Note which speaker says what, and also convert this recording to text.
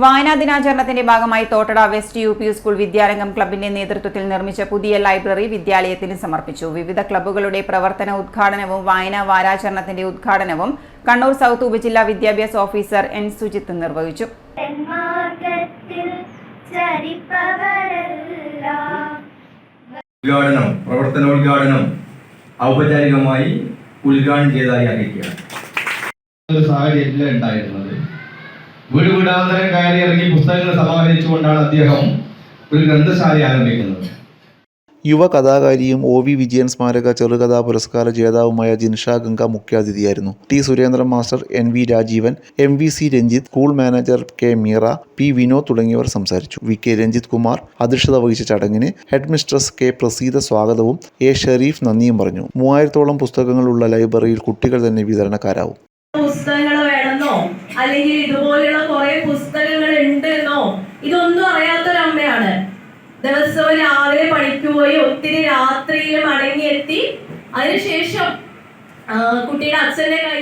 Speaker 1: വായനാ ദിനാചരണത്തിന്റെ ഭാഗമായി തോട്ടട വെസ്റ്റ് യു.പി. സ്കൂൾ വിദ്യാരംഗം ക്ലബിന്റെ നേതൃത്വത്തിൽ നിർമ്മിച്ച പുതിയ ലൈബ്രറി വിദ്യാലയത്തിന് സമർപ്പിച്ചു. വിവിധ ക്ലബ്ബുകളുടെ പ്രവർത്തന ഉദ്ഘാടനവും വായനാ വാരാചരണത്തിന്റെ ഉദ്ഘാടനവും കണ്ണൂർ സൗത്ത് ഉപജില്ലാ വിദ്യാഭ്യാസ ഓഫീസർ എൻ സുജിത്ത് നിർവഹിച്ചു.
Speaker 2: പ്രവർത്തനോദ്ഘാടനം ഔപചാരികമായി ഉദ്ഘാടനം ചെയ്തതായി അറിയിക്കുകയാണ്. ഒരു സാഹചര്യത്തിൽ ഉണ്ടായിരുന്നത് വീട് വീടാന്തരം കയറി ഇറങ്ങി പുസ്തകങ്ങൾ സമാഹരിച്ചുകൊണ്ടാണ് അദ്ദേഹം ഒരു ഗ്രന്ഥശാല ആരംഭിക്കുന്നത്.
Speaker 3: യുവ കഥാകാരിയും ഒ.വി. വിജയൻ സ്മാരക ചെറുകഥാ പുരസ്കാര ജേതാവുമായ ജിൻഷ ഗംഗ മുഖ്യാതിഥിയായിരുന്നു. T. Surendran master, N V. Rajeevan, M V C. Ranjith, school manager K. Meera, P. Vinod തുടങ്ങിയവർ സംസാരിച്ചു. വി. കെ. രഞ്ജിത്ത് കുമാർ അധ്യക്ഷത വഹിച്ച ചടങ്ങിന് ഹെഡ് മിസ്ട്രസ് കെ. പ്രസീത സ്വാഗതവും എ. ഷെരീഫ് നന്ദിയും പറഞ്ഞു. 3000-ഓളം പുസ്തകങ്ങളുള്ള ലൈബ്രറിയിൽ കുട്ടികൾ തന്നെ വിതരണക്കാരാവും.
Speaker 4: പുസ്തകങ്ങൾ വേണമെന്നോ അല്ലെങ്കിൽ ഇതുപോലെയുള്ള കുറെ പുസ്തകങ്ങൾ ഉണ്ടെന്നോ ഇതൊന്നും അറിയാത്തൊരമ്മയാണ്. ദിവസവും രാവിലെ പണിക്ക് പോയി ഒത്തിരി രാത്രിയിൽ മടങ്ങിയെത്തി അതിനുശേഷം കുട്ടിയുടെ അച്ഛൻ്റെ കയ്യിൽ